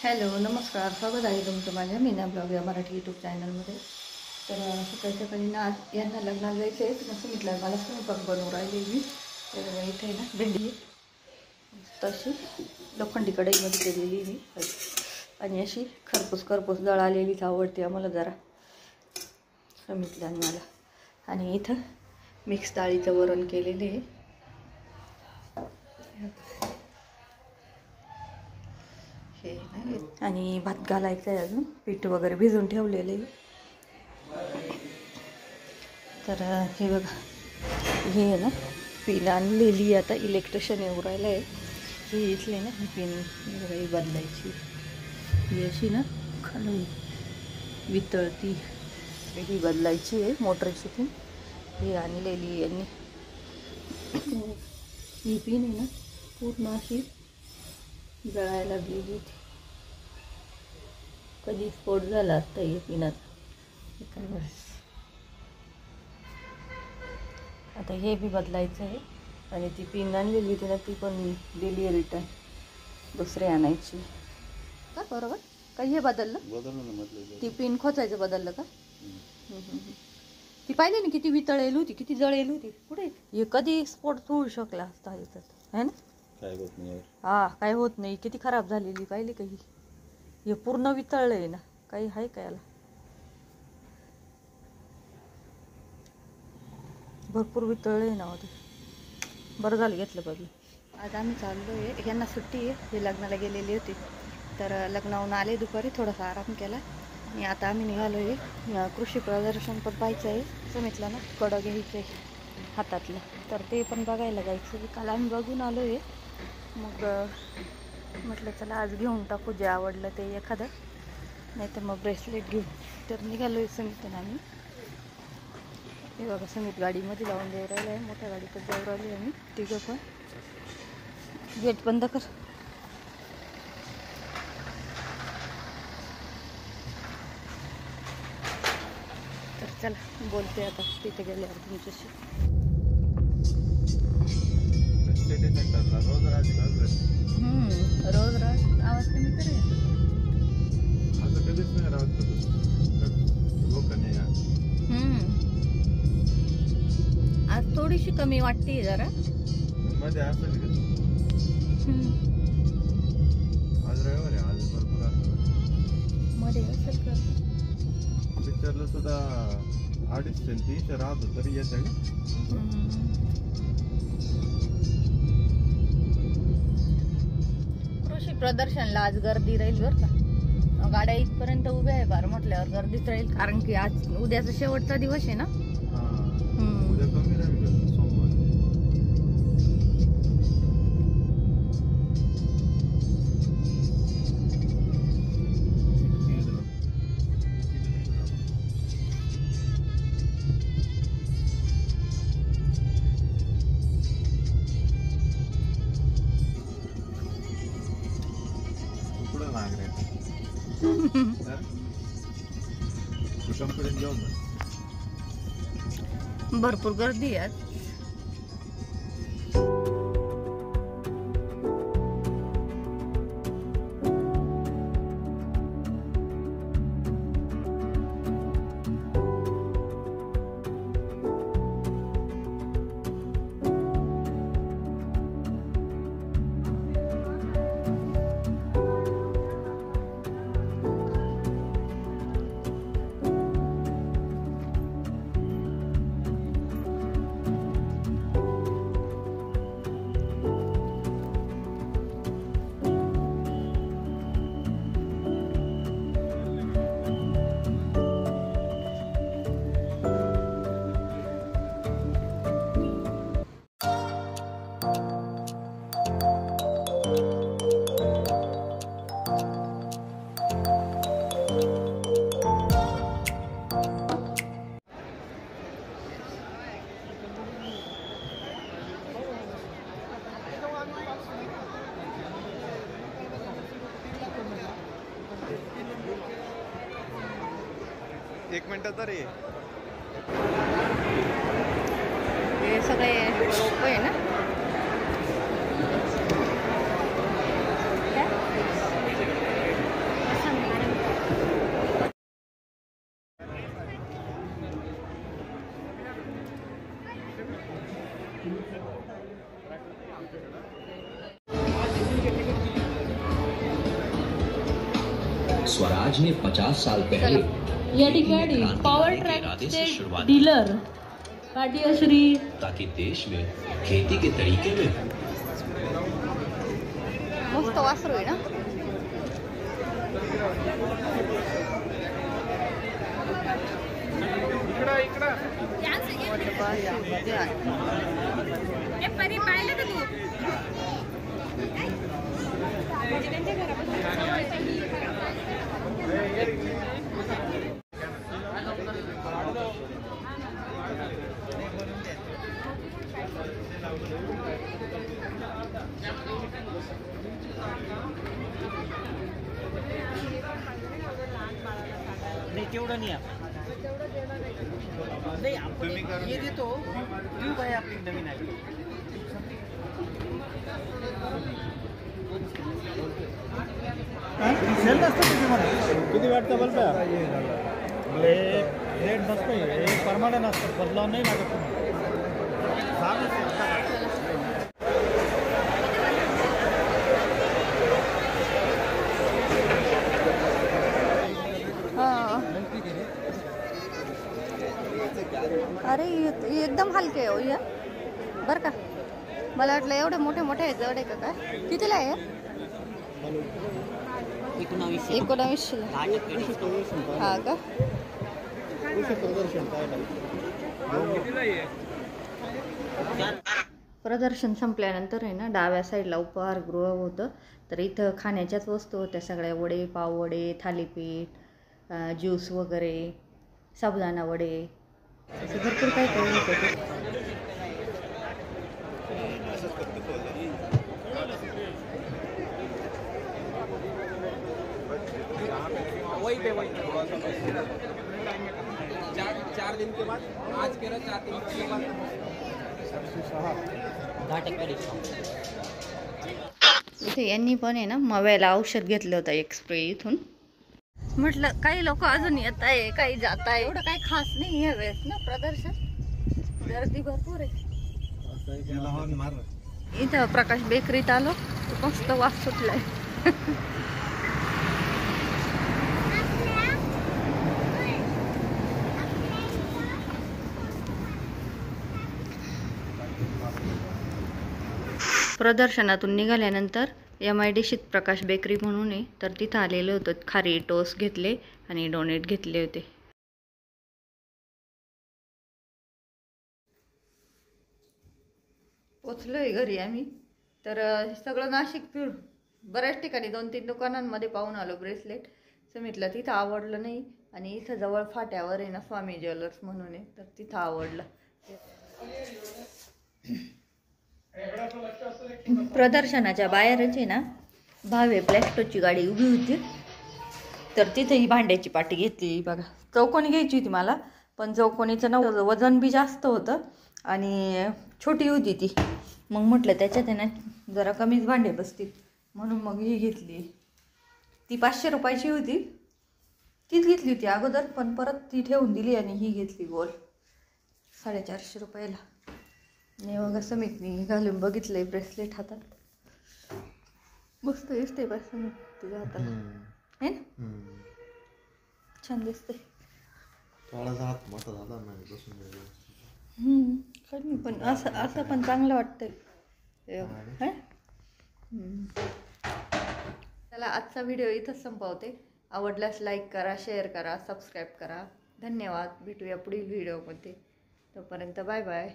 Hello नमस्कार, स्वागत आहे तुमचं माझ्या मीना ब्लॉग या मराठी यूट्यूब चॅनलमध्ये. तर सकाळी सकाळी ना आज यांना लग्नाला जायचं आहे. तर सांगितलं मला स्वयंपाक बनवून राहिली मी. तर इथे आहे ना भेंडी तशी लोखंडी कढईमध्ये केलेली मी, आणि अशी खरपूस जळालेलीच आवडते आम्हाला जरा सांगितलं मला. आणि इथं मिक्स डाळीचं वरण केलेले आहे. आणि भात घालायचं आहे, अजून पीठ वगैरे भिजून ठेवलेले. तर हे बघा, हे आहे ना पिन आणलेली आता इलेक्ट्रिशियन येऊ राहिलं आहे. ही इथली ना पिन वगैरे बदलायची, ही अशी ना खाली वितळती, ही बदलायची आहे मोटरची पिन. ही आणलेली यांनी. ही पिन आहे ना पूर्ण अशी जळायला लागलेली होती. कधी स्फोट झाला असता या पिनाचा. आता हे बी बदलायचं आहे. आणि ती पिन आणलेली होती ना ती पण दिली आहे रिटर्न, दुसरी आणायची का. बरोबर का हे बदललं ती पिन खोचायचं बदललं का. ती पाहिली ना किती वितळेल होती, किती जळेल होती. कुठे हे कधी स्फोट होऊ शकला असता याच्यात, है ना. काय होत नाही. हा काय होत नाही. किती खराब झालेली पाहिली काही. हे पूर्ण वितळलंय ना, काही आहे का याला. भरपूर वितळलंय ना होते. बरं झालं घेतलं बदल. आज आम्ही चाललो आहे, यांना सुट्टी आहे. हे लग्नाला गेलेली होती, तर लग्नाहून आले दुपारी, थोडासा आराम केला. आणि आता आम्ही निघालो आहे. कृषी प्रदर्शन पण पाहायचं आहे. सांगितलं ना कडं घ्यायचं आहे हातातलं, तर ते पण बघायला जायचं. काल आम्ही बघून आलो आहे. मग म्हटलं चला आज घेऊन टाकू, जे आवडलं ते एखादं, नाही तर मग ब्रेसलेट घेऊ. तर निघालो आहे संगीतून आम्ही. हे बघा संगीत गाडीमध्ये लावून जाऊ राहिलं आहे, मोठ्या गाडीतच जाऊ राहिलो आम्ही तिघं पण. गेट बंद कर. तर चला बोलते आता तिथे गेल्यावर तुमच्याशी. रोज राज आवाज कमी करेल. असं कधीच नाही राहत लोक नाही. आज थोडीशी कमी वाटते जरा मध्ये असेल. आज रविवार आहे, आज भरपूर असेल मध्ये असेल का. पिक्चरला सुद्धा 250-300 राहतो तरी येते. कृषी प्रदर्शनला आज गर्दी राहील बरं का. गाड्या इथपर्यंत उभ्या आहे फार, म्हटल्यावर गर्दीच राहील. कारण की आज उद्याचा शेवटचा दिवस आहे ना. उद्या कमी राहील सोमवार. कुठं मागणे कंपनीत जाऊन भरपूर गर्दी आहे आज. एक मिनिट तरी. हे सगळे रोप आहे ना. स्वराज ने 50 साल पहले या ठिकाणी पॉवर ट्रॅकचे डीलर पाटियाश्री ताकि देश में खेती के तरीके में मस्त वासरू आहे ना. तेवढं नाही नाही आपण हे देतो ट्यूब आहे आपली नवीन आहे. सेल नसतं किती वाटतं बल्ब रेट नसतं परमानंट असतं बदलाव नाही लागत. अरे एकदम हलके आहे हो हे बरं का. मला वाटलं एवढे मोठे मोठे आहेत जवळ आहे का काय. कितीला आहे 1900 हा का. प्रदर्शन संपल्यानंतर आहे ना डाव्या साईडला उपहारगृह होतं. तर इथं खाण्याच्याच वस्तू होत्या सगळ्या. वडे, पाववडे, थालीपीठ, ज्यूस वगैरे, साबुदाणा वडे, असं भरपूर काय काय होतं. चार दिन के बाद आज के 4 दिन के बाद 10% इथे यांनी पण आहे ना मव्याला औषध घेतलं होतं एक स्प्रे इथून. म्हटलं काही लोक अजून येत आहे काही जात आहे. एवढं काही खास नाही या वेळेस ना प्रदर्शन. गर्दी भरपूर आहे. इथं प्रकाश बेकरीत आलो मस्त वास सुटलाय. प्रदर्शनातून निघाल्यानंतर MIDCत प्रकाश बेकरी म्हणून आहे तर तिथं आलेलं होतं. खारी टोस्ट घेतले आणि डोनेट घेतले होते. पोचलोय घरी आम्ही. तर सगळं नाशिक फिरून बऱ्याच ठिकाणी 2-3 दुकानांमध्ये पाहून आलो ब्रेसलेट. समितला तिथं आवडलं नाही आणि इथं जवळ फाट्यावर आहे ना स्वामी ज्वेलर्स म्हणून आहे तर तिथं आवडलं. प्रदर्शनाच्या बाहेरच आहे ना भावे प्लॅस्टोची गाडी उभी होती. तर तिथे ही भांड्याची पाटी घेतली बघा. चौकोनी घ्यायची होती मला पण चौकोनीचं ना वजन बी जास्त होतं आणि छोटी होती ती. मग म्हटलं त्याच्यात आहे ना जरा कमीच भांडे बसतील म्हणून मग ही घेतली. ती 500 रुपयाची होती. तीच घेतली होती अगोदर पण परत ती ठेवून दिली आणि ही घेतली गोल 450 रुपयाला. नाही बघा समितनी घालून बघितलंय ब्रेसलेट हातात. मस्त दिसते बा समित तुझ्या हाताला आहे ना. छान दिसते. पण असं असं पण चांगलं वाटतंय. चला आजचा व्हिडिओ इथंच संपवते. आवडल्यास लाईक करा, शेअर करा, सबस्क्राईब करा. धन्यवाद. भेटूया पुढील व्हिडिओमध्ये. तोपर्यंत बाय बाय.